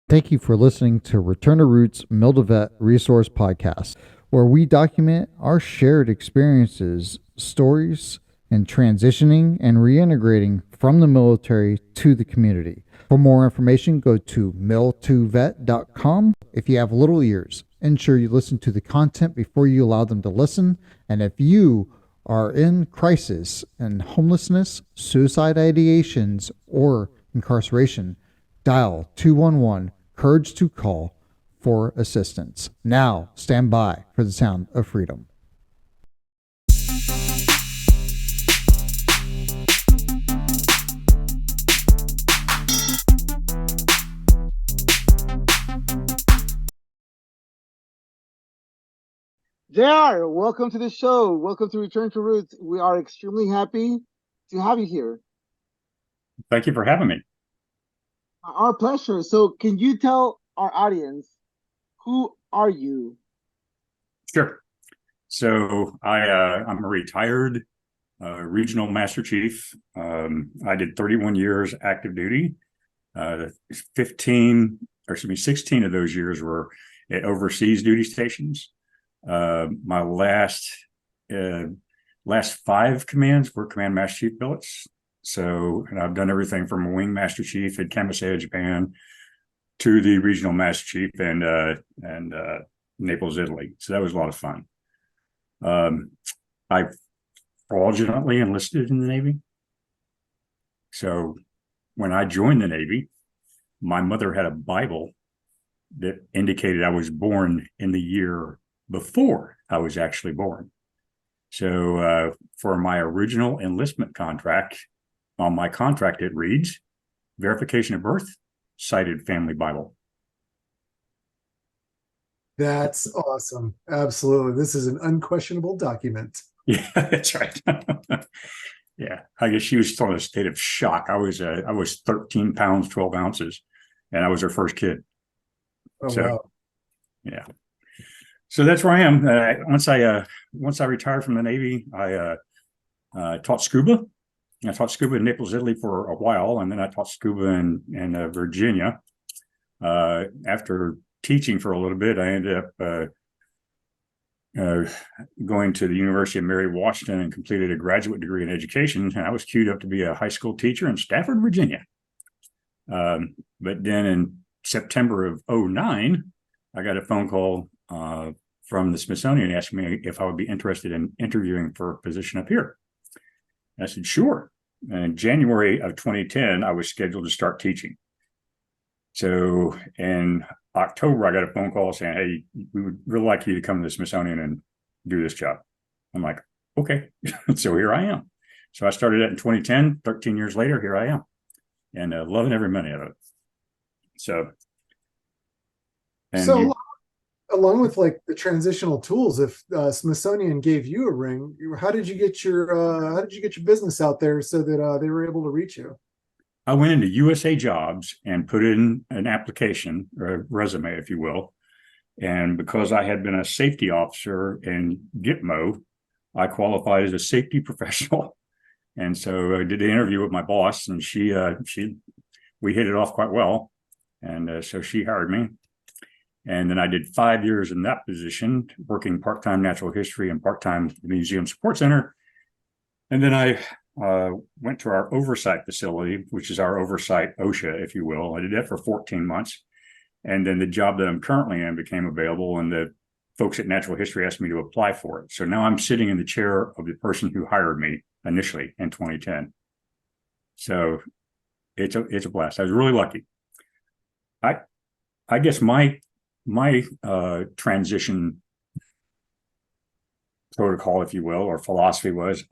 Thank you for listening to Return to Roots Mil2Vet Resource Podcast, where we document our shared experiences, stories, and transitioning and reintegrating from the military to the community. For more information, go to mil2vet.com. If you have little ears, ensure you listen to the content before you allow them to listen. And if you are in crisis and homelessness, suicide ideations, or incarceration, dial 211 Courage to call for assistance. Now, stand by for the sound of freedom. JR, welcome to the show. Welcome to Return to Roots. We are extremely happy to have you here. Thank you for having me. Our pleasure. So can you tell our audience, who are you? Sure. So I'm a retired regional master chief. I did 31 years active duty. 16 of those years were at overseas duty stations. My last 5 commands were command master chief billets. So, and I've done everything from a wing master chief at Kamasai, Japan, to the regional master chief and Naples, Italy. So that was a lot of fun. I fraudulently enlisted in the Navy. So when I joined the Navy, my mother had a Bible that indicated I was born in the year before I was actually born. So for my original enlistment contract, on my contract, it reads, verification of birth, cited family Bible. That's awesome. Absolutely. This is an unquestionable document. Yeah, that's right. Yeah, I guess she was still in a state of shock. I was 13 pounds, 12 ounces, and I was her first kid. Oh, wow. Yeah. So that's where I am. Once I retired from the Navy, I taught scuba. I taught scuba in Naples, Italy for a while, and then I taught scuba in Virginia. After teaching for a little bit, I ended up going to the University of Mary Washington and completed a graduate degree in education. And I was queued up to be a high school teacher in Stafford, Virginia. But then in September of 2009, I got a phone call from the Smithsonian asking me if I would be interested in interviewing for a position up here. I said, sure. And in January of 2010, I was scheduled to start teaching. So in October, I got a phone call saying, hey, we would really like you to come to the Smithsonian and do this job. I'm like, okay. So here I am. So I started it in 2010, 13 years later, here I am. And loving every minute of it. So along with like the transitional tools, if Smithsonian gave you a ring, how did you get your business out there so that they were able to reach you? I went into USA Jobs and put in an application, or a resume, if you will. And because I had been a safety officer in Gitmo, I qualified as a safety professional. And so I did the interview with my boss, and we hit it off quite well. And so she hired me. And then I did 5 years in that position, working part-time natural history and part-time museum support center. And then I went to our oversight facility, which is our oversight OSHA, if you will. I did that for 14 months. And then the job that I'm currently in became available, and the folks at Natural History asked me to apply for it. So now I'm sitting in the chair of the person who hired me initially in 2010. So it's a blast. I was really lucky. I guess my transition protocol, if you will, or philosophy was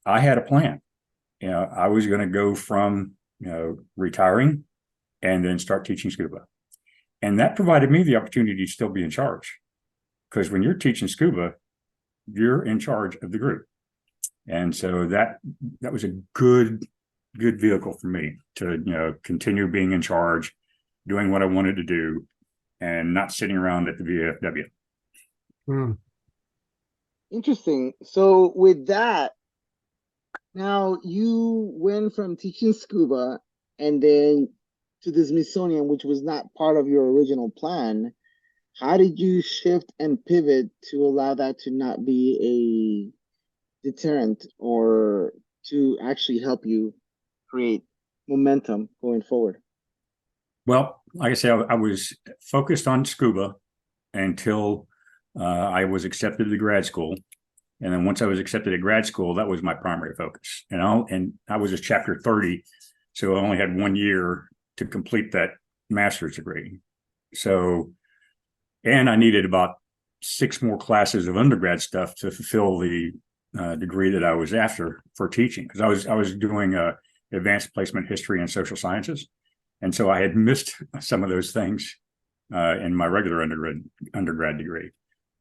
I had a plan. I was going to go from retiring and then start teaching scuba, and that provided me the opportunity to still be in charge, because when you're teaching scuba, you're in charge of the group, and so that was a good vehicle for me to continue being in charge, doing what I wanted to do, and not sitting around at the VFW. Interesting. So with that, now you went from teaching scuba, and then to the Smithsonian, which was not part of your original plan, how did you shift and pivot to allow that to not be a deterrent or to actually help you create momentum going forward? Well, like I said, I was focused on scuba until I was accepted to grad school. And then once I was accepted at grad school, that was my primary focus. And I was a chapter 30, so I only had 1 year to complete that master's degree. So, and I needed about 6 more classes of undergrad stuff to fulfill the degree that I was after for teaching, because I was doing advanced placement history and social sciences. And so I had missed some of those things in my regular undergrad degree.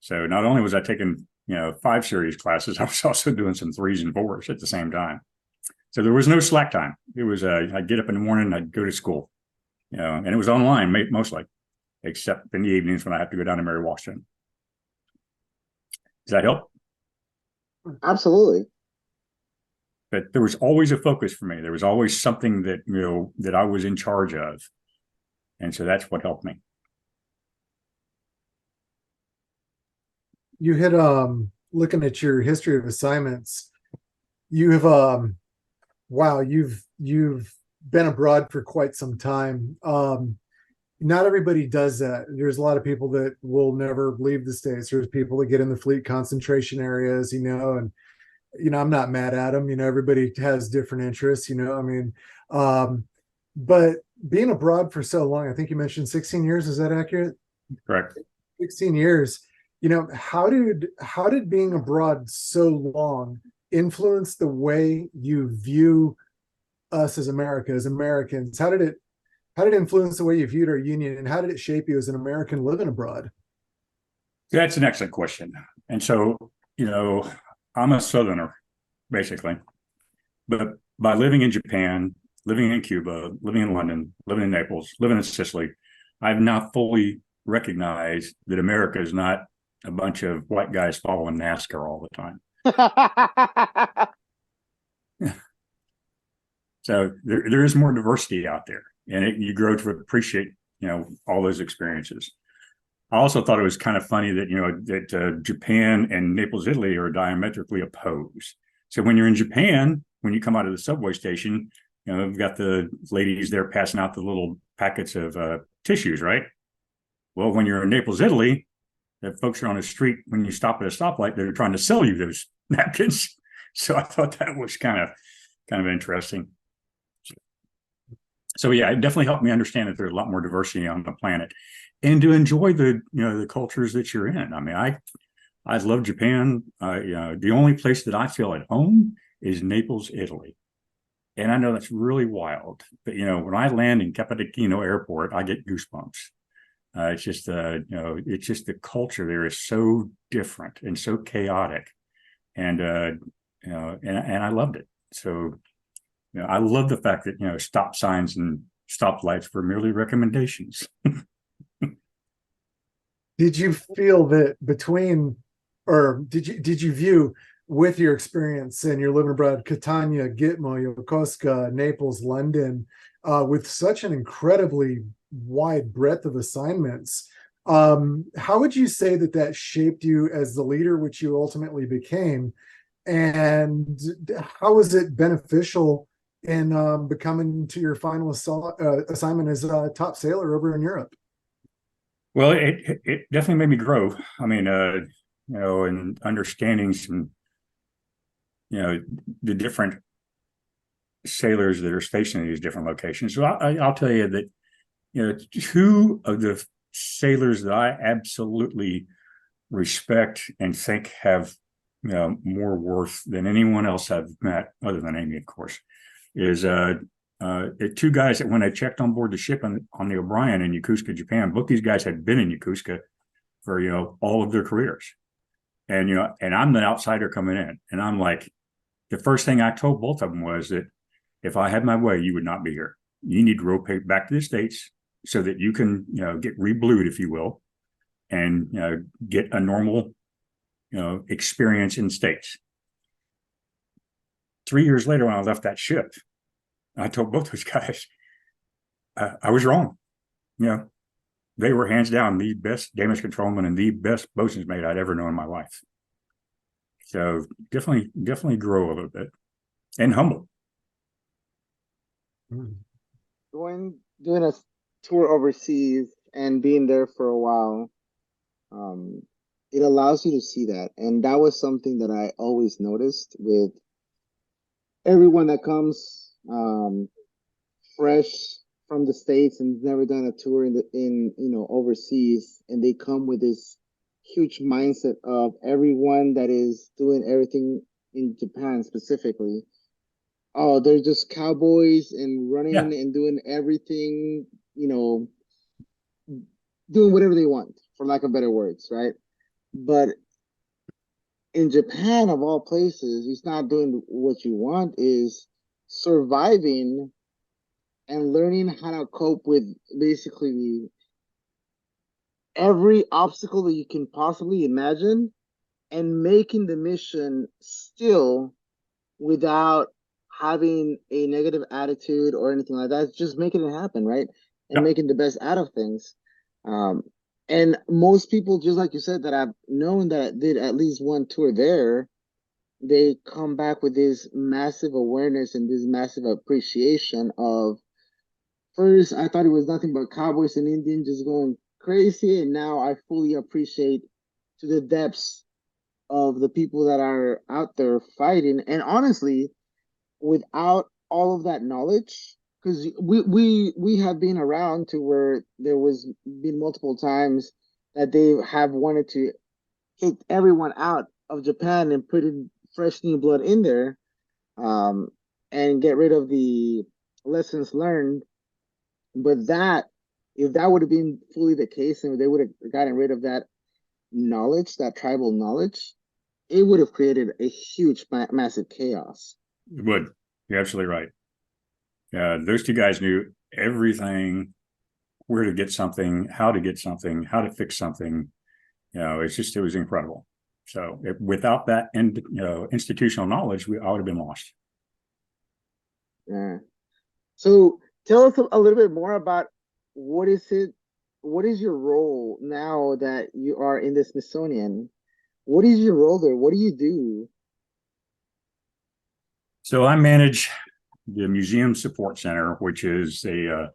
So not only was I taking 5 series classes, I was also doing some 3s and 4s at the same time. So there was no slack time. It was I'd get up in the morning, I'd go to school, and it was online mostly, except in the evenings when I have to go down to Mary Washington. Does that help? Absolutely. But there was always a focus for me. There was always something that that I was in charge of, and so that's what helped me. You hit looking at your history of assignments, you have wow, you've been abroad for quite some time. Not everybody does that. There's a lot of people that will never leave the States. There's people that get in the fleet concentration areas, and I'm not mad at them. Everybody has different interests, but being abroad for so long, I think you mentioned 16 years. Is that accurate? Correct. 16 years. How did being abroad so long influence the way you view us as Americans? How did it influence the way you viewed our union, and how did it shape you as an American living abroad? That's an excellent question. And so, I'm a Southerner, basically. But by living in Japan, living in Cuba, living in London, living in Naples, living in Sicily, I've now fully recognized that America is not a bunch of white guys following NASCAR all the time. So there is more diversity out there, and you grow to appreciate, all those experiences. I also thought it was kind of funny that, that Japan and Naples, Italy are diametrically opposed. So when you're in Japan, when you come out of the subway station, we've got the ladies there passing out the little packets of tissues, right? Well, when you're in Naples, Italy, the folks are on the street, when you stop at a stoplight, they're trying to sell you those napkins. So I thought that was kind of interesting. So yeah, it definitely helped me understand that there's a lot more diversity on the planet, and to enjoy the the cultures that you're in. I mean, I love Japan. The only place that I feel at home is Naples, Italy, and I know that's really wild. But when I land in Capodichino Airport, I get goosebumps. It's just it's just the culture there is so different and so chaotic, and and I loved it. So I love the fact that stop signs and stoplights were merely recommendations. Did you feel that did you view, with your experience and your living abroad, Catania, Gitmo, Yokosuka, Naples, London, with such an incredibly wide breadth of assignments, how would you say that shaped you as the leader which you ultimately became, and how was it beneficial in becoming to your final assignment as a top sailor over in Europe? Well, it definitely made me grow. I mean, and understanding some, the different sailors that are stationed in these different locations. So I'll tell you that, 2 of the sailors that I absolutely respect and think have, more worth than anyone else I've met, other than Amy, of course, is 2 guys that when I checked on board the ship on the O'Brien in Yokosuka, Japan, both these guys had been in Yokosuka for, all of their careers. And, and I'm the outsider coming in, and I'm like, the first thing I told both of them was that if I had my way, you would not be here. You need to rotate back to the States so that you can, get reblued, if you will, and, get a normal, experience in the States. 3 years later, when I left that ship, I told both those guys, I was wrong. You know, they were hands down the best damage controlman and the best bosun's mate I'd ever known in my life. So definitely grow a little bit and humble. Doing a tour overseas and being there for a while, it allows you to see that. And that was something that I always noticed with everyone that comes fresh from the States and never done a tour in overseas, and they come with this huge mindset of everyone that is doing everything in Japan specifically. Oh, they're just cowboys and running and doing everything, doing whatever they want, for lack of better words, right? But in Japan, of all places, it's not doing what you want, is surviving and learning how to cope with basically every obstacle that you can possibly imagine and making the mission still without having a negative attitude or anything like that. It's just making it happen, right? And making the best out of things. And most people, just like you said, that I've known that did at least one tour there, they come back with this massive awareness and this massive appreciation of, first, I thought it was nothing but cowboys and Indians just going crazy, and now I fully appreciate to the depths of the people that are out there fighting. And honestly, without all of that knowledge, because we have been around to where there was been multiple times that they have wanted to kick everyone out of Japan and put in fresh new blood in there, and get rid of the lessons learned. But if that would have been fully the case and they would have gotten rid of that knowledge, that tribal knowledge, it would have created a huge, massive chaos. It would. You're absolutely right. Those two guys knew everything, where to get something, how to get something, how to fix something. It was incredible. So without that institutional knowledge, I would have been lost. Yeah. So tell us a little bit more about what is your role now that you are in the Smithsonian? What is your role there? What do you do? So I manage the Museum Support Center, which is the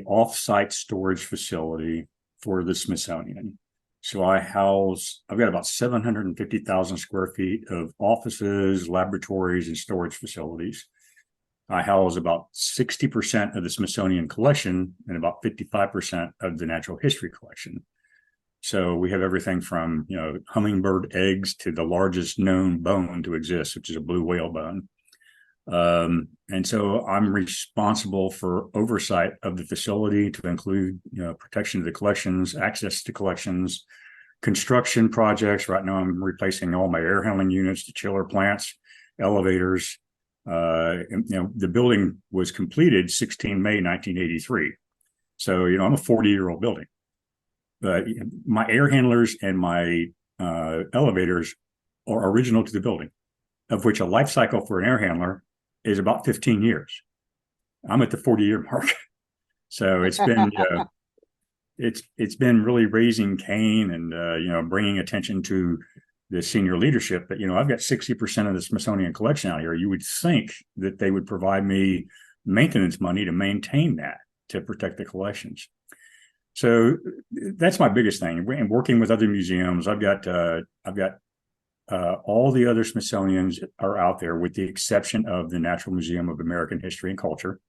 off-site storage facility for the Smithsonian. So I've got about 750,000 square feet of offices, laboratories, and storage facilities. I house about 60% of the Smithsonian collection and about 55% of the natural history collection. So we have everything from, hummingbird eggs to the largest known bone to exist, which is a blue whale bone. And so I'm responsible for oversight of the facility to include, protection of the collections, access to collections, construction projects. Right now, I'm replacing all my air handling units, the chiller plants, elevators. The building was completed 16 May 1983. So, I'm a 40-year-old building. But my air handlers and my elevators are original to the building, of which a life cycle for an air handler is about 15 years. I'm at the 40-year mark. So it's been it's been really raising Cain and bringing attention to the senior leadership that I've got 60% of the Smithsonian collection out here. You would think that they would provide me maintenance money to maintain that, to protect the collections. So that's my biggest thing. And working with other museums, I've got all the other Smithsonians are out there, with the exception of the Natural Museum of American History and Culture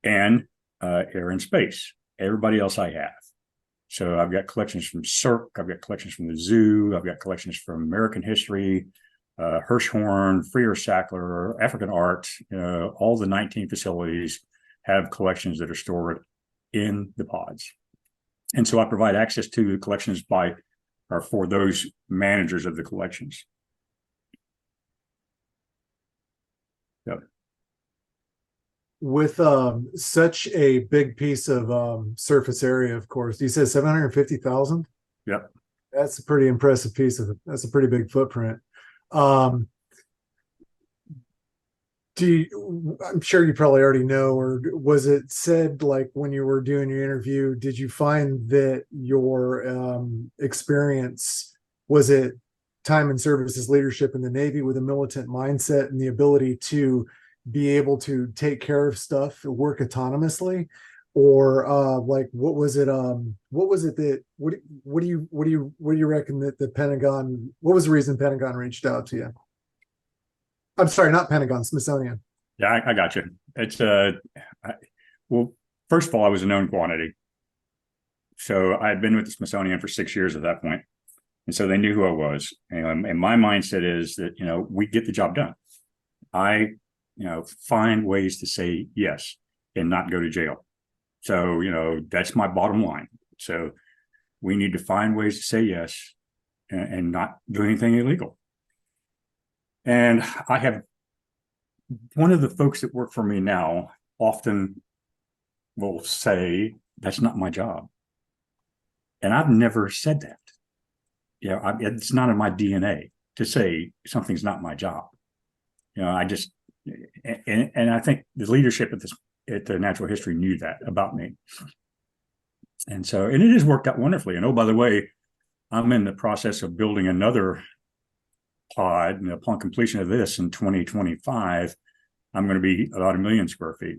and Air and Space. Everybody else I have. So I've got collections from CERC, I've got collections from the zoo, I've got collections from American history, Hirshhorn, Freer-Sackler, African art. All the 19 facilities have collections that are stored in the pods. And so I provide access to the collections for those managers of the collections. Yep. With such a big piece of surface area, of course, you said 750,000? Yep. That's a pretty impressive piece of it. That's a pretty big footprint. I'm sure you probably already know, or was it said like when you were doing your interview, did you find that your experience, was it time and services leadership in the Navy with a militant mindset and the ability to be able to take care of stuff, work autonomously? Or like what was it that what do you reckon that the Pentagon, what was the reason Pentagon reached out to you? I'm sorry, not Pentagon, Smithsonian. Yeah, I got you. It's well, first of all, I was a known quantity. So I had been with the Smithsonian for 6 years at that point. And so they knew who I was. And my mindset is that, we get the job done. I, find ways to say yes and not go to jail. So, that's my bottom line. So we need to find ways to say yes and not do anything illegal. And I have one of the folks that work for me now often will say, that's not my job. And I've never said that. It's not in my DNA to say something's not my job. I just, and I think the leadership at the Natural History knew that about me. And so, and it has worked out wonderfully. And oh, by the way, I'm in the process of building another pod, and upon completion of this in 2025, I'm going to be about 1 million square feet.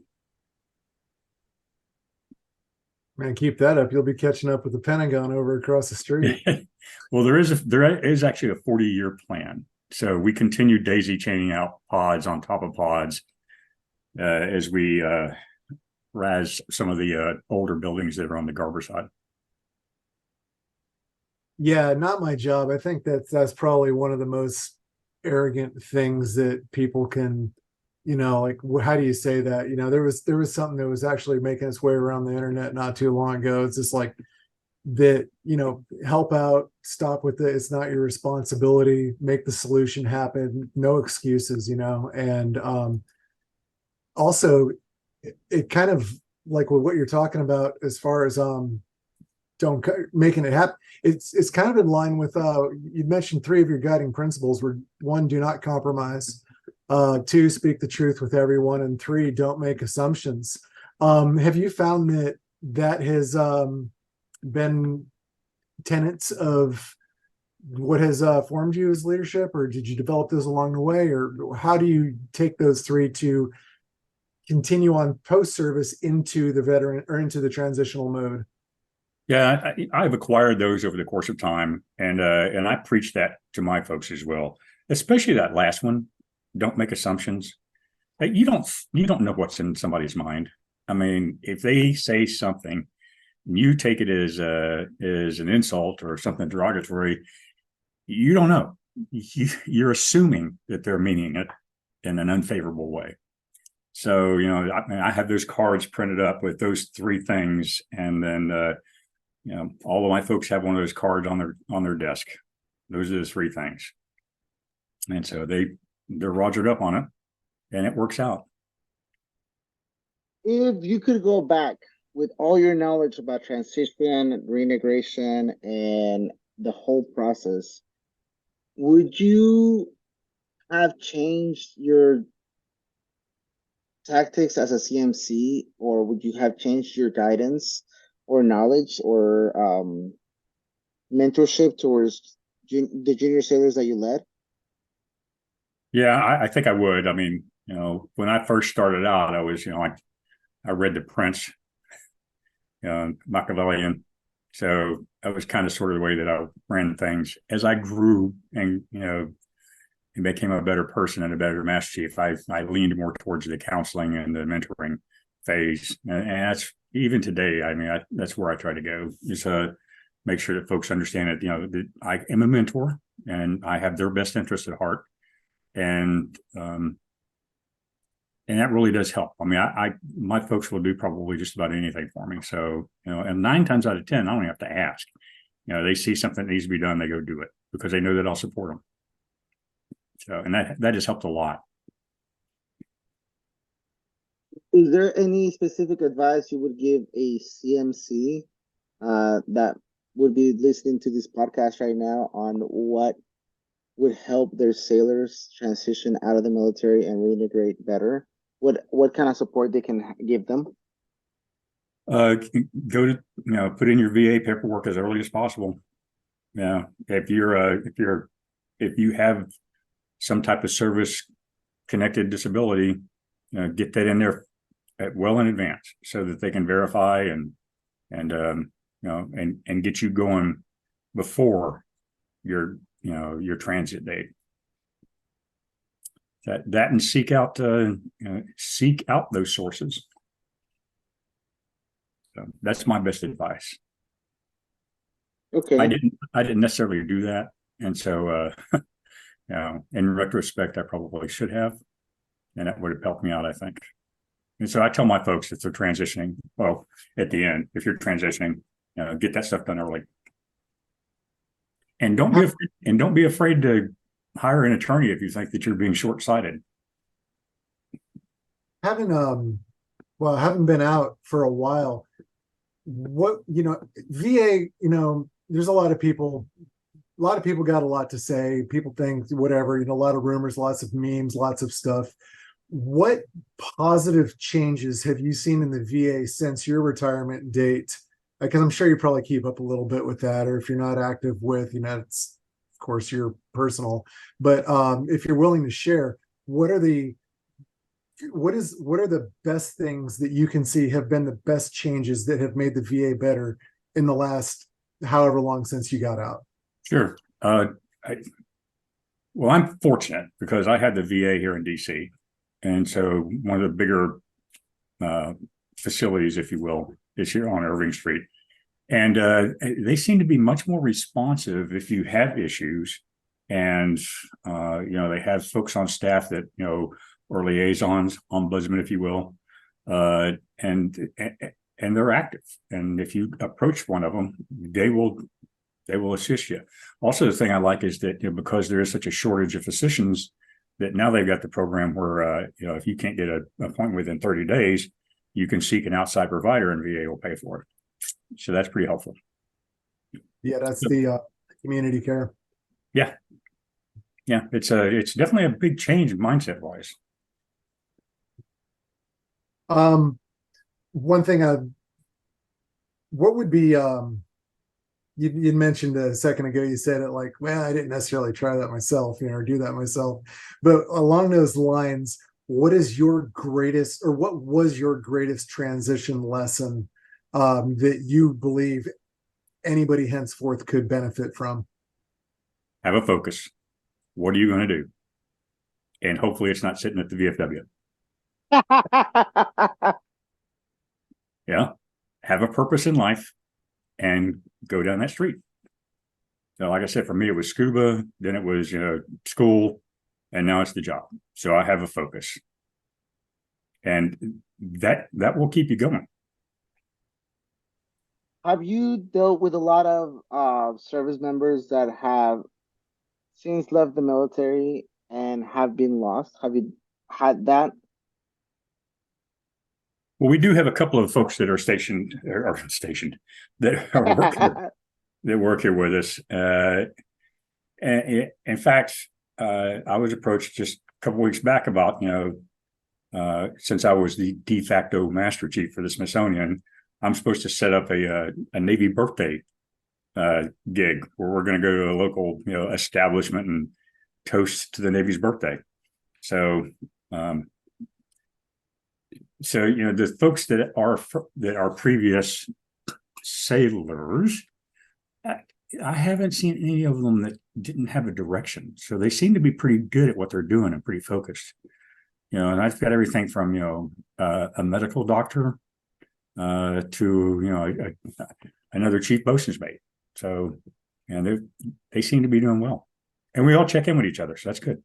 Man, keep that up. You'll be catching up with the Pentagon over across the street. Well, there is actually a 40-year plan. So we continue daisy chaining out pods on top of pods as we razz some of the older buildings that are on the Garber side. Yeah, not my job. I think that's probably one of the most arrogant things that people can, like, how do you say that? There was something that was actually making its way around the internet not too long ago. It's just like that, help out, stop with it. It's not your responsibility. Make the solution happen. No excuses, and also it kind of like with what you're talking about as far as don't making it happen. It's kind of in line with you mentioned 3 of your guiding principles were: 1, do not compromise; 2, speak the truth with everyone; and 3, don't make assumptions. Have you found that has been tenets of what has formed you as leadership, or did you develop those along the way, or how do you take those 3 to continue on post-service into the veteran or into the transitional mode? Yeah, I've acquired those over the course of time, and I preach that to my folks as well, especially that last one. Don't make assumptions. You don't know what's in somebody's mind. I mean, if they say something, you take it as an insult or something derogatory, you don't know. You're assuming that they're meaning it in an unfavorable way. So, I have those cards printed up with those 3 things, and then all of my folks have one of those cards on their desk. Those are the 3 things, and so they're rogered up on it, and it works out. If you could go back with all your knowledge about transition, reintegration, and the whole process, would you have changed your tactics as a CMC, or would you have changed your guidance or knowledge or mentorship towards the junior sailors that you led? Yeah, I think I would. I mean, when I first started out, I was, I read the Prince, Machiavellian. So that was kind of sort of the way that I ran things. As I grew and, and became a better person and a better master chief, I leaned more towards the counseling and the mentoring phase. And that's even today. I mean, that's where I try to go, is make sure that folks understand that I am a mentor and I have their best interest at heart, and that really does help. I mean, my folks will do probably just about anything for me. So and 9 times out of 10, I don't have to ask. They see something that needs to be done, they go do it because they know that I'll support them. So, and that has helped a lot. Is there any specific advice you would give a CMC that would be listening to this podcast right now on what would help their sailors transition out of the military and reintegrate better? What kind of support they can give them? Go to, put in your VA paperwork as early as possible. Yeah, if you have some type of service connected disability, get that in there well in advance so that they can verify and get you going before your transit date. That and seek out those sources. So that's my best advice. Okay. I didn't necessarily do that, and so in retrospect, I probably should have, and that would have helped me out, I think. And so I tell my folks if they're transitioning, well, at the end, if you're transitioning, get that stuff done early, and don't be afraid to hire an attorney if you think that you're being short-sighted. Having been out for a while, VA, there's a lot of people got a lot to say. People think whatever, a lot of rumors, lots of memes, lots of stuff. What positive changes have you seen in the VA since your retirement date? Because I'm sure you probably keep up a little bit with that, or if you're not active with, it's of course your personal. But if you're willing to share, what are the best things that you can see have been the best changes that have made the VA better in the last however long since you got out? Sure. I'm fortunate because I had the VA here in DC. And so one of the bigger facilities, if you will, is here on Irving Street. And they seem to be much more responsive if you have issues. And, they have folks on staff that, or liaisons, ombudsman, if you will, and they're active. And if you approach one of them, they will assist you. Also, the thing I like is that because there is such a shortage of physicians, that now they've got the program where if you can't get an appointment within 30 days, you can seek an outside provider and VA will pay for it. So that's pretty helpful. Yeah, that's the community care. Yeah, it's definitely a big change mindset wise. One thing what would be you mentioned a second ago, you said it like, well, I didn't necessarily try that myself, or do that myself, but along those lines, what was your greatest transition lesson that you believe anybody henceforth could benefit from? Have a focus. What are you going to do? And hopefully it's not sitting at the VFW. Yeah. Have a purpose in life and go down that street. So like I said, for me, it was scuba, then it was, school, and now it's the job. So I have a focus. And that will keep you going. Have you dealt with a lot of service members that have since left the military and have been lost? Have you had that? Well, we do have a couple of folks that are stationed that are working that work here with us. And in fact, I was approached just a couple of weeks back about, since I was the de facto master chief for the Smithsonian, I'm supposed to set up a Navy birthday gig where we're going to go to a local, establishment and toast to the Navy's birthday. So, the folks that are previous sailors, I haven't seen any of them that didn't have a direction. So they seem to be pretty good at what they're doing and pretty focused. And I've got everything from a medical doctor to another chief bosun's mate. So they seem to be doing well, and we all check in with each other, so that's good.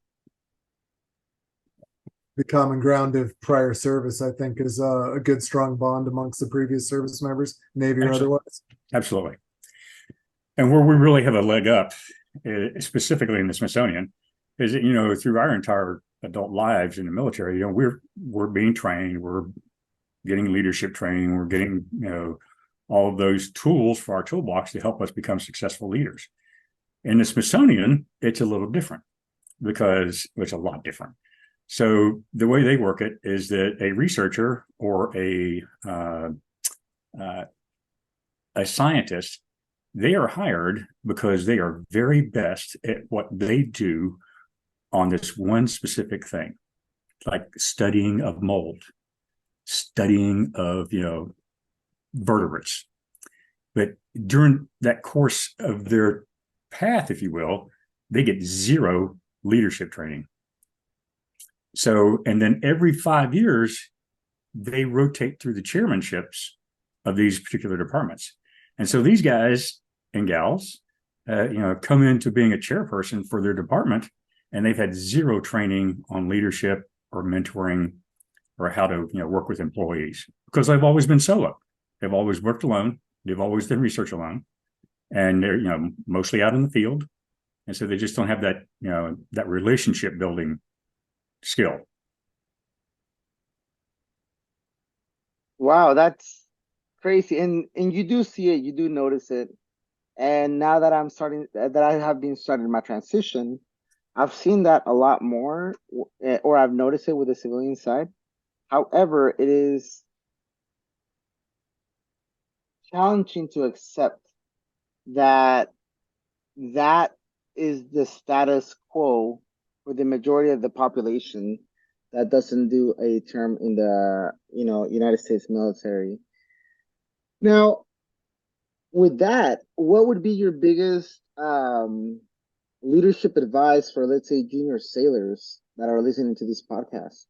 The common ground of prior service, I think, is a good strong bond amongst the previous service members, Navy or otherwise. Absolutely. And where we really have a leg up, specifically in the Smithsonian, is that, through our entire adult lives in the military, we're being trained, we're getting leadership training, we're getting, all of those tools for our toolbox to help us become successful leaders. In the Smithsonian, it's a little different because it's a lot different. So the way they work it is that a researcher or a scientist, they are hired because they are very best at what they do on this one specific thing, like studying of mold, studying of, vertebrates. But during that course of their path, if you will, they get zero leadership training. So, and then every 5 years, they rotate through the chairmanships of these particular departments. And so these guys and gals, come into being a chairperson for their department, and they've had zero training on leadership or mentoring or how to, work with employees, because they've always been solo. They've always worked alone. They've always done research alone, and they're, mostly out in the field. And so they just don't have that, that relationship building skill. Wow, that's crazy. And you do see it, you do notice it. And now that I have been starting my transition, I've seen that a lot more, or I've noticed it with the civilian side. However, it is challenging to accept that that is the status quo for the majority of the population that doesn't do a term in the United States military. Now, with that, what would be your biggest leadership advice for, let's say, junior sailors that are listening to this podcast?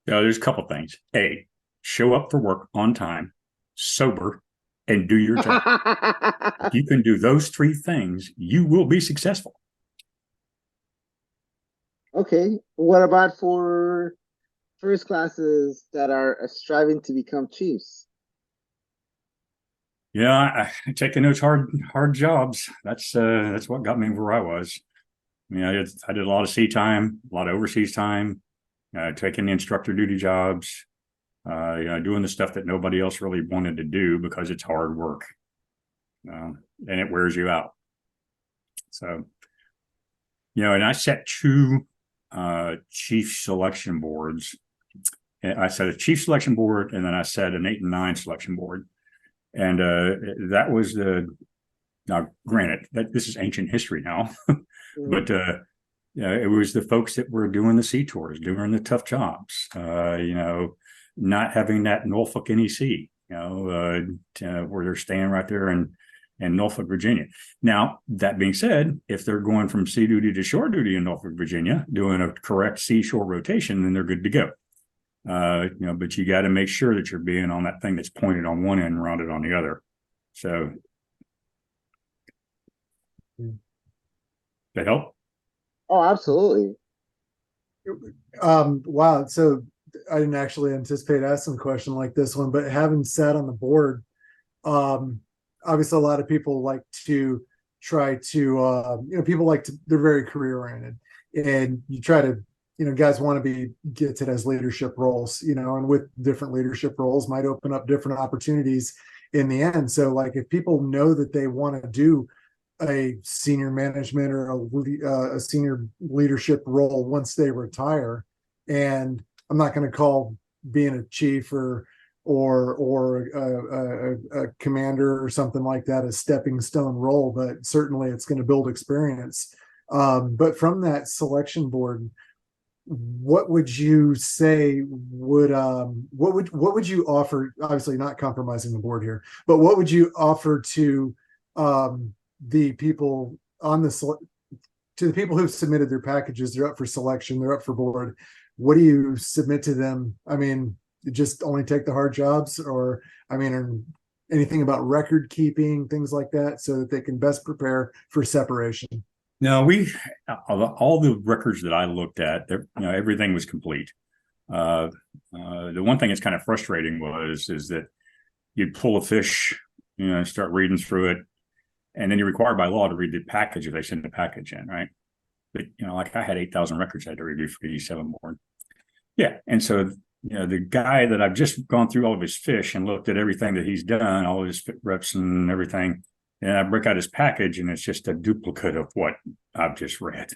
There's a couple things. A, show up for work on time, sober, and do your job. If you can do those three things, you will be successful. Okay. What about for first classes that are striving to become chiefs? Yeah, taking those hard jobs. That's what got me where I was. I did a lot of sea time, a lot of overseas time, taking the instructor duty jobs, doing the stuff that nobody else really wanted to do because it's hard work, and it wears you out. So, and I set two chief selection boards. I set a chief selection board, and then I set an 8 and 9 selection board. And that was now granted that this is ancient history now, but it was the folks that were doing the sea tours, doing the tough jobs, not having that Norfolk NEC, where they're staying right there in Norfolk, Virginia. Now, that being said, if they're going from sea duty to shore duty in Norfolk, Virginia, doing a correct seashore rotation, then they're good to go. But you got to make sure that you're being on that thing that's pointed on one end and rounded on the other. So, that help? Oh, absolutely. Wow. So I didn't actually anticipate asking a question like this one, but having sat on the board, obviously a lot of people like to try to, they're very career oriented, and you try to, guys want to be gifted as leadership roles, and with different leadership roles might open up different opportunities in the end. So like if people know that they want to do a senior management or a senior leadership role once they retire, and I'm not going to call being a chief or a commander or something like that a stepping stone role, but certainly it's going to build experience. But from that selection board, what would you say what would you offer, obviously not compromising the board here, but what would you offer to the people to the people who've submitted their packages? They're up for selection, they're up for board. What do you submit to them? I mean, just only take the hard jobs, or anything about record keeping, things like that, so that they can best prepare for separation? No, all the records that I looked at, everything was complete. The one thing that's kind of frustrating is that you'd pull a fish, start reading through it, and then you're required by law to read the package if they send the package in, right? But like I had 8,000 records I had to review for 87 board. Yeah, and so the guy that I've just gone through all of his fish and looked at everything that he's done, all of his fit reps and everything, And I break out his package, and it's just a duplicate of what I've just read.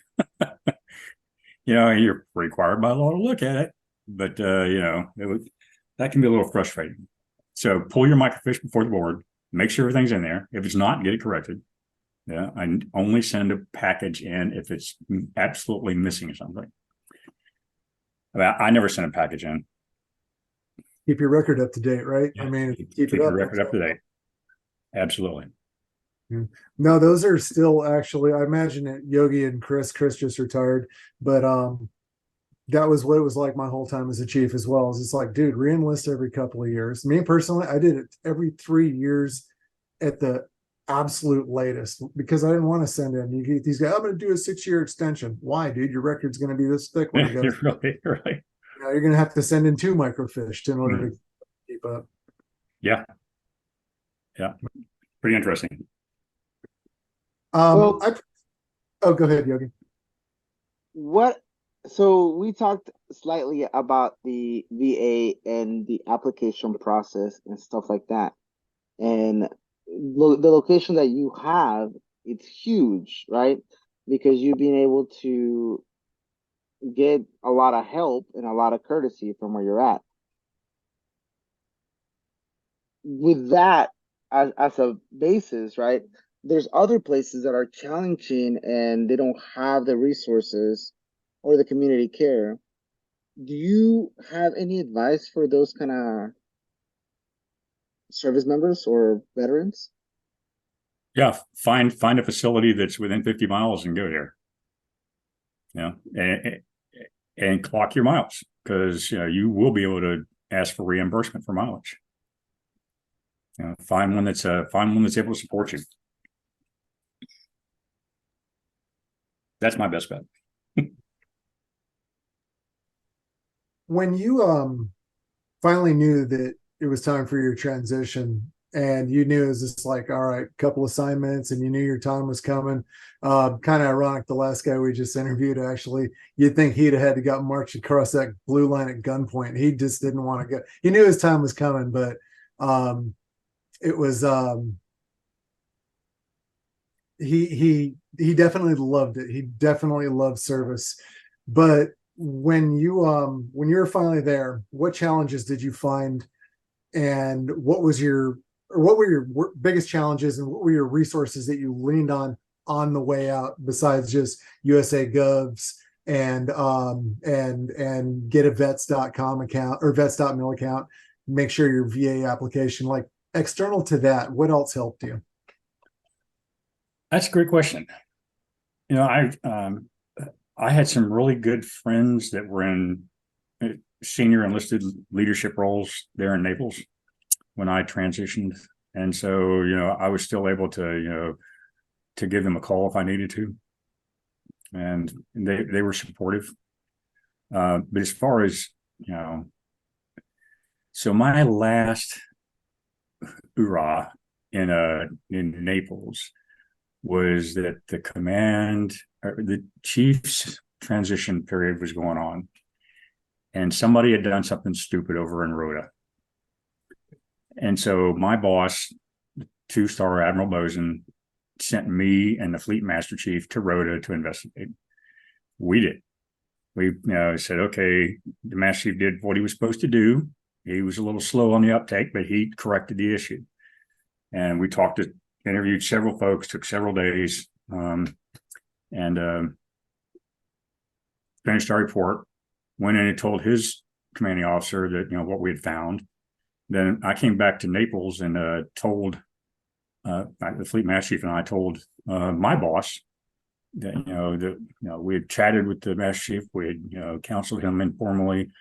You're required by law to look at it, but that can be a little frustrating. So pull your microfiche before the board, make sure everything's in there. If it's not, get it corrected. Yeah, I only send a package in if it's absolutely missing something. I never send a package in. Keep your record up to date, right? Yeah. I mean, keep your record up to date. Absolutely. No, those are still actually, I imagine it, Yogi and Chris just retired, but that was what it was like my whole time as a chief as well. It's like, dude, re-enlist every couple of years. Me personally, I did it every 3 years at the absolute latest, because I didn't want to send in. You get these guys, I'm going to do a 6-year extension. Why, dude? Your record's going to be this thick when it goes. You're right. You're going to have to send in 2 microfiche in order to keep up. Yeah. Pretty interesting. Go ahead, Yogi. So we talked slightly about the VA and the application process and stuff like that. And the location that you have, it's huge, right? Because you've been able to get a lot of help and a lot of courtesy from where you're at. With that as a basis, right? There's other places that are challenging and they don't have the resources or the community care. Do you have any advice for those kind of service members or veterans? Yeah, find a facility that's within 50 miles and go there. And clock your miles, because you will be able to ask for reimbursement for mileage. Find one that's able to support you. That's my best bet. When you finally knew that it was time for your transition, and you knew it was just like, all right, couple assignments, and you knew your time was coming. Kind of ironic, the last guy we just interviewed, actually, you'd think he'd have had to got marched across that blue line at gunpoint. He just didn't want to go. He knew his time was coming, but it was he definitely loved it. He definitely loved service. But when you were finally there, what challenges did you find, and what were your biggest challenges, and what were your resources that you leaned on the way out, besides just USA Govs and get a vets.com account or vets.mil account, make sure your VA application, like external to that, what else helped you? That's a great question. I had some really good friends that were in senior enlisted leadership roles there in Naples when I transitioned. And so, I was still able to give them a call if I needed to. And they were supportive. But as far as, so my last hoorah in Naples was that the chief's transition period was going on, and somebody had done something stupid over in Rota. And so my boss, 2-star Admiral Boson, sent me and the fleet master chief to Rota to investigate. We did. We said, okay, the master chief did what he was supposed to do. He was a little slow on the uptake, but he corrected the issue. And we interviewed several folks, took several days, and finished our report. Went in and told his commanding officer that what we had found. Then I came back to Naples and told the fleet master chief, and I told my boss that we had chatted with the master chief. We had counseled him informally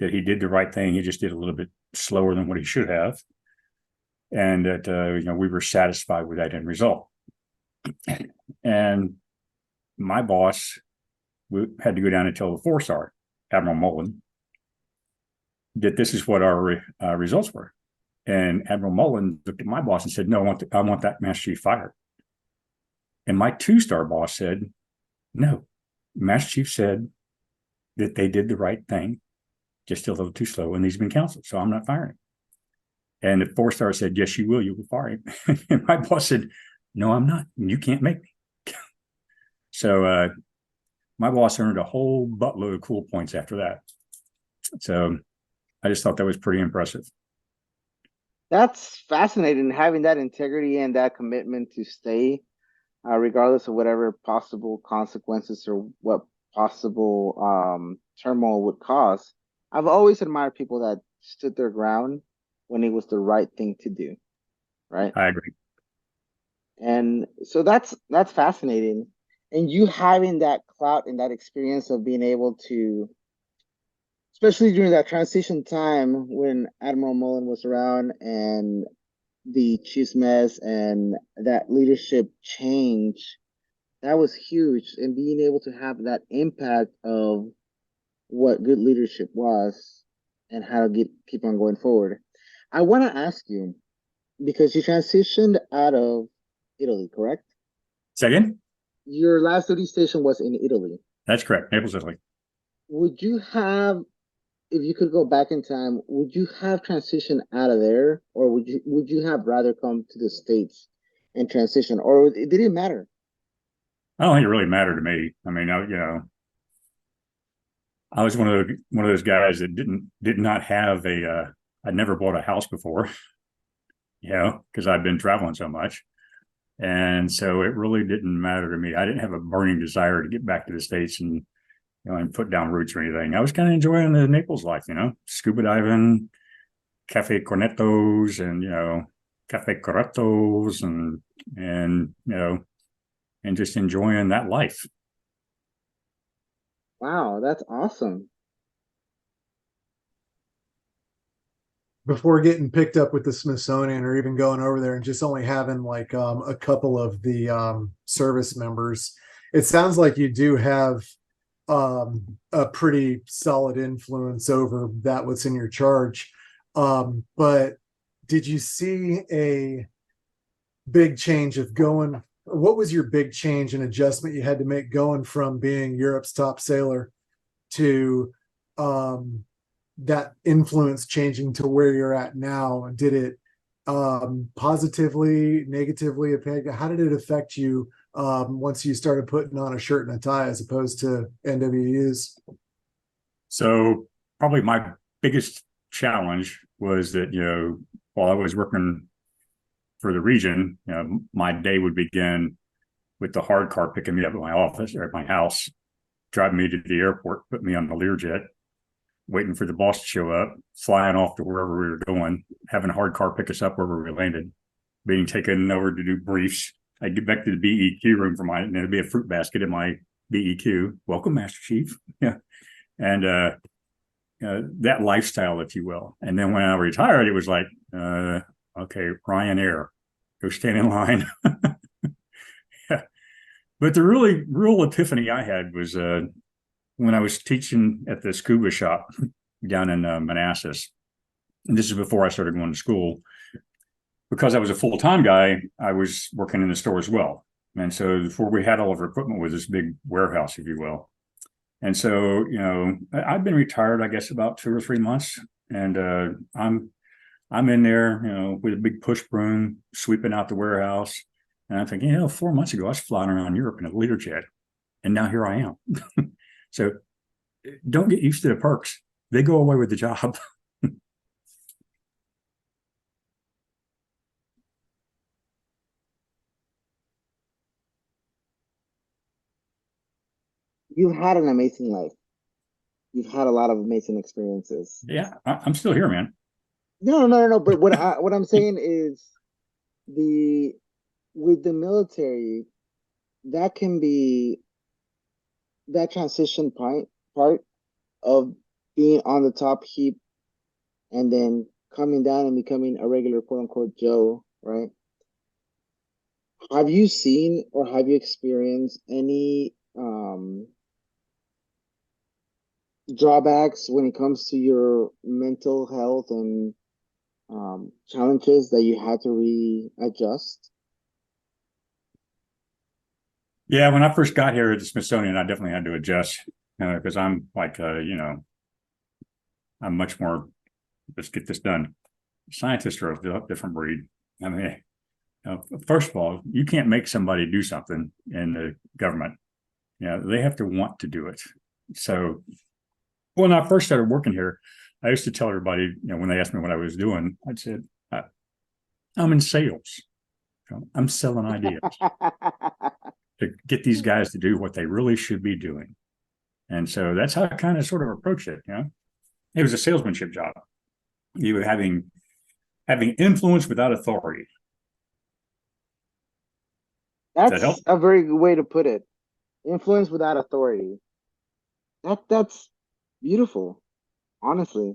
that he did the right thing. He just did a little bit slower than what he should have, and that we were satisfied with that end result. And my boss had to go down and tell the 4-star Admiral Mullen that this is what our results were. And Admiral Mullen looked at my boss and said, "No, I want that master chief fired." And my 2-star boss said, "No, master chief said that they did the right thing, just a little too slow, and he's been counseled, so I'm not firing him." And the 4-star said, "Yes, you will. You will fire him." And my boss said, No, I'm not. You can't make me. So my boss earned a whole buttload of cool points after that. So I just thought that was pretty impressive. That's fascinating, having that integrity and that commitment to stay, regardless of whatever possible consequences or what possible turmoil would cause. I've always admired people that stood their ground when it was the right thing to do, right? I agree. And so that's fascinating. And you having that clout and that experience of being able to, especially during that transition time when Admiral Mullen was around and the Chiefs mess and that leadership change, that was huge. And being able to have that impact of what good leadership was and how to keep on going forward. I want to ask you, because you transitioned out of Italy, correct? Second? Your last duty station was in Italy. That's correct. Naples, Italy. Would you have, if you could go back in time, would you have transitioned out of there, or would you have rather come to the States and transition, or did it matter? I don't think it really mattered to me. I mean, I was one of those guys that did not have I'd never bought a house before, because I'd been traveling so much. And so it really didn't matter to me. I didn't have a burning desire to get back to the States and put down roots or anything. I was kind of enjoying the Naples life, scuba diving, cafe cornetos, and cafe correttos, and just enjoying that life. Wow, that's awesome. Before getting picked up with the Smithsonian or even going over there and just only having like a couple of the service members, it sounds like you do have a pretty solid influence over that what's in your charge. But did you see a big change of going? What was your big change and adjustment you had to make going from being Europe's top sailor to that influence changing to where you're at now? Did it positively, negatively? How did it affect you once you started putting on a shirt and a tie as opposed to NWUs? So probably my biggest challenge was that, while I was working for the region, my day would begin with the hard car picking me up at my office or at my house, driving me to the airport, put me on the Learjet, waiting for the boss to show up, flying off to wherever we were going, having a hard car pick us up wherever we landed, being taken over to do briefs. I'd get back to the BEQ room and there'd be a fruit basket in my BEQ. Welcome, Master Chief. Yeah. And that lifestyle, if you will. And then when I retired, it was like, okay, Ryanair, go stand in line. Yeah. But the really real epiphany I had was when I was teaching at the scuba shop down in Manassas. And this is before I started going to school. Because I was a full-time guy, I was working in the store as well. And so before we had all of our equipment with this big warehouse, if you will. And so, I've been retired, I guess, about 2 or 3 months. And I'm in there, with a big push broom, sweeping out the warehouse. And I'm thinking, 4 months ago, I was flying around Europe in a Learjet. And now here I am. So don't get used to the perks. They go away with the job. You've had an amazing life. You've had a lot of amazing experiences. Yeah, I'm still here, man. No. But what I'm saying is with the military, that can be that transition part of being on the top heap and then coming down and becoming a regular quote unquote Joe, right? Have you seen or have you experienced any drawbacks when it comes to your mental health and challenges that you had to readjust? Yeah, when I first got here at the Smithsonian, I definitely had to adjust because I'm like, I'm much more, let's get this done. Scientists are a different breed. I mean, First of all, you can't make somebody do something in the government. They have to want to do it. So when I first started working here, I used to tell everybody, when they asked me what I was doing, I'd said, I'm in sales. I'm selling ideas to get these guys to do what they really should be doing. And so that's how I kind of sort of approached it. It was a salesmanship job. You were having influence without authority. That's a very good way to put it. Influence without authority. That's beautiful, honestly.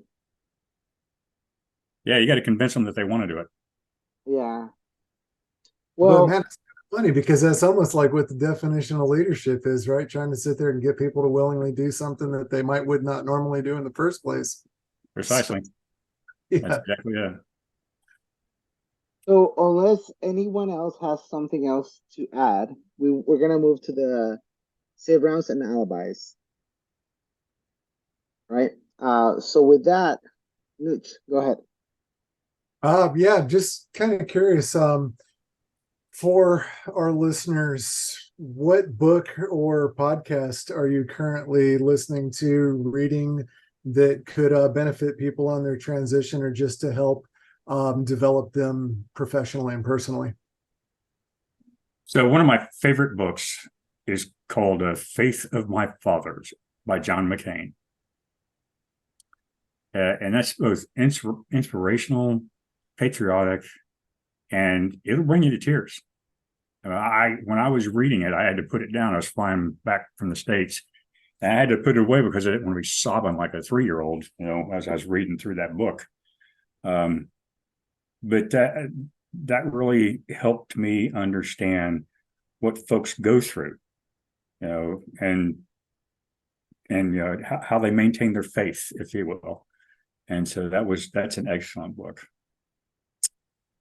Yeah, you got to convince them that they want to do it. Yeah. Well, man, it's funny because that's almost like what the definition of leadership is, right? Trying to sit there and get people to willingly do something that they would not normally do in the first place. Precisely. Yeah. That's exactly it. So unless anyone else has something else to add, we're going to move to the save rounds and alibis. Right? So with that, Nooch, go ahead. Yeah, just kind of curious. For our listeners, what book or podcast are you currently listening to, reading that could benefit people on their transition or just to help develop them professionally and personally? So one of my favorite books is called Faith of My Fathers by John McCain. And that's both inspirational, patriotic, and it'll bring you to tears. When I was reading it, I had to put it down. I was flying back from the States. And I had to put it away because I didn't want to be sobbing like a 3-year-old, as I was reading through that book. But that really helped me understand what folks go through, and how they maintain their faith, if you will. And so that's an excellent book.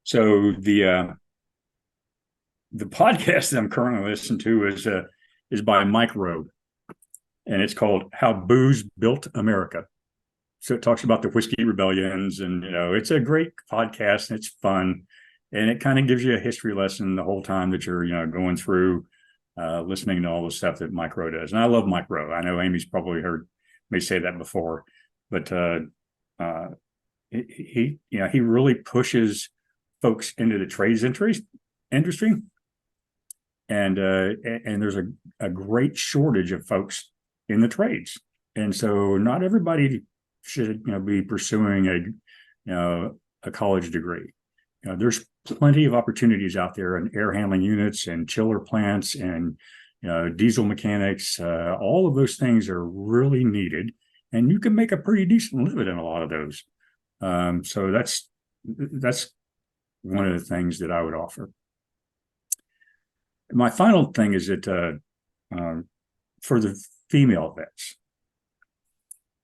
So the podcast that I'm currently listening to is by Mike Rowe, and it's called How Booze Built America. So it talks about the whiskey rebellions, and it's a great podcast, and it's fun, and it kind of gives you a history lesson the whole time that you're going through listening to all the stuff that Mike Rowe does. And I love Mike Rowe. I know Amy's probably heard me say that before, but he really pushes folks into the trades industry, and there's a great shortage of folks in the trades, and so not everybody should be pursuing a college degree. There's plenty of opportunities out there in air handling units and chiller plants and diesel mechanics. All of those things are really needed, and you can make a pretty decent living in a lot of those. So that's one of the things that I would offer. My final thing is that for the female vets.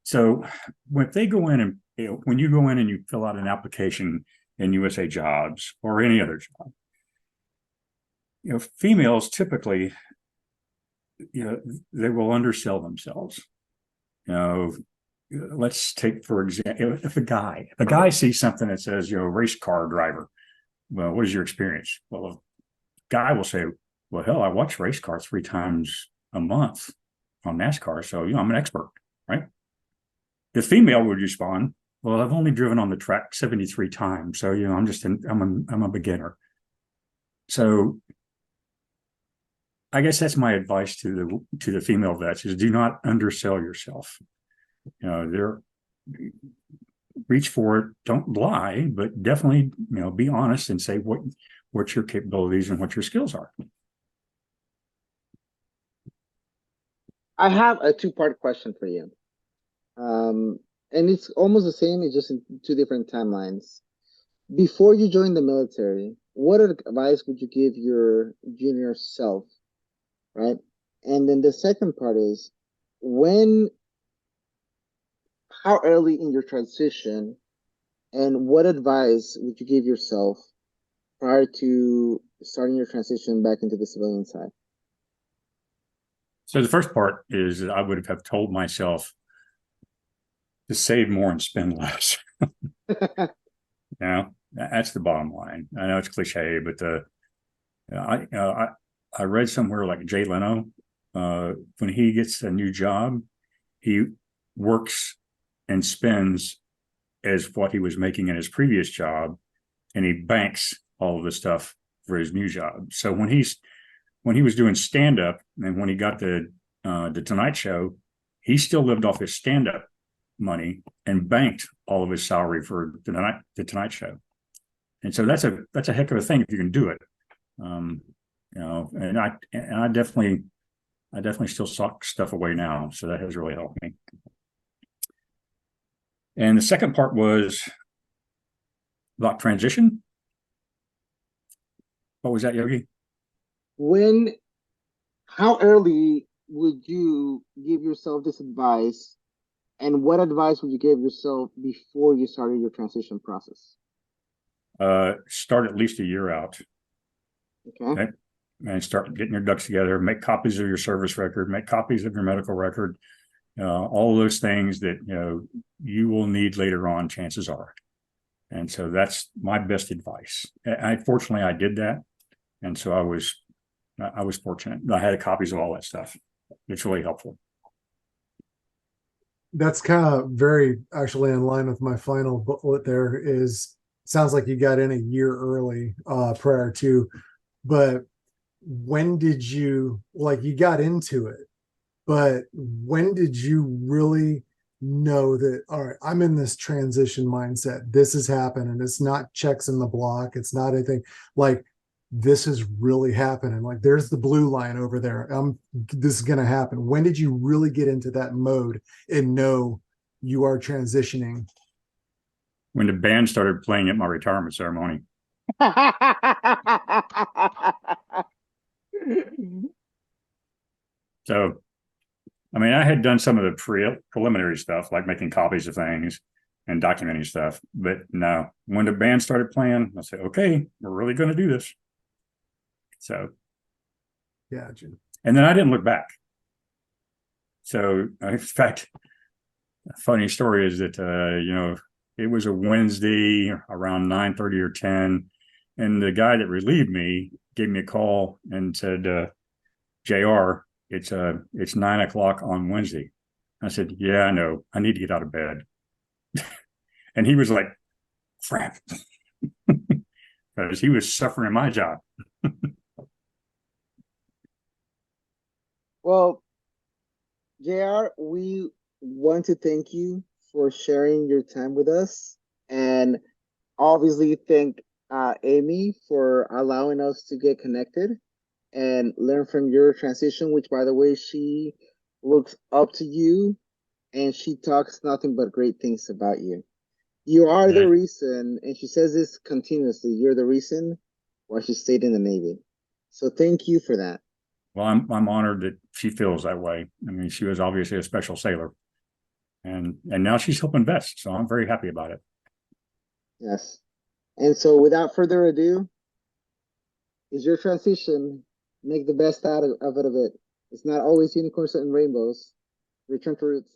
So when they go in and when you go in and you fill out an application in USA Jobs or any other job, females typically, they will undersell themselves. Let's take, for example, if a guy sees something that says, race car driver, well, what is your experience? Well, a guy will say, well, hell, I watch race car 3 times a month on NASCAR, so I'm an expert, right? The female would respond, well, I've only driven on the track 73 times, so I'm a beginner. So I guess that's my advice to the female vets: is do not undersell yourself. Reach for it, don't lie, but definitely be honest and say what your capabilities and what your skills are. I have a 2-part question for you. And it's almost the same, it's just in 2 different timelines. Before you joined the military, what advice would you give your junior self, right? And then the second part is, how early in your transition, and what advice would you give yourself prior to starting your transition back into the civilian side? So the first part is that I would have told myself to save more and spend less. That's the bottom line. I know it's cliche, but I read somewhere like Jay Leno, when he gets a new job, he works and spends as what he was making in his previous job, and he banks all of the stuff for his new job. So when he was doing stand up, and when he got the Tonight Show, he still lived off his stand up money and banked all of his salary for the Tonight Show. And so that's a heck of a thing if you can do it. And I definitely still sock stuff away now. So that has really helped me. And the second part was about transition. What was that, Yogi? How early would you give yourself this advice, and what advice would you give yourself before you started your transition process? Start at least a year out. Okay. And start getting your ducks together, make copies of your service record, make copies of your medical record, all those things that you will need later on, chances are. And so that's my best advice. Fortunately, I did that. And so I was fortunate. I had copies of all that stuff. It's really helpful. That's kind of very actually in line with my final bullet there. Sounds like you got in a year early prior to, but when did you, you got into it, but when did you really know that, all right, I'm in this transition mindset, this is happening, it's not checks in the block, it's not anything, this is really happening, there's the blue line over there, this is going to happen? When did you really get into that mode and know you are transitioning? When the band started playing at my retirement ceremony. So, I mean, I had done some of the preliminary stuff, like making copies of things and documenting stuff. But no, when the band started playing, I said, okay, we're really going to do this. So, yeah, Jim. And then I didn't look back. So, in fact, a funny story is that, it was a Wednesday around 9:30 or 10. And the guy that relieved me gave me a call and said, JR, it's 9:00 on Wednesday. I said, yeah, I know. I need to get out of bed. And he was like, crap. Because he was suffering my job. Well, JR, we want to thank you for sharing your time with us, and obviously thank Amy for allowing us to get connected and learn from your transition, which, by the way, she looks up to you and she talks nothing but great things about you. You are the reason, and she says this continuously, you're the reason why she stayed in the Navy. So thank you for that. Well, I'm honored that she feels that way. I mean, she was obviously a special sailor, and now she's helping vets, so I'm very happy about it. Yes. And so without further ado, is your transition, make the best out of it. It's not always unicorns and rainbows. Return to roots.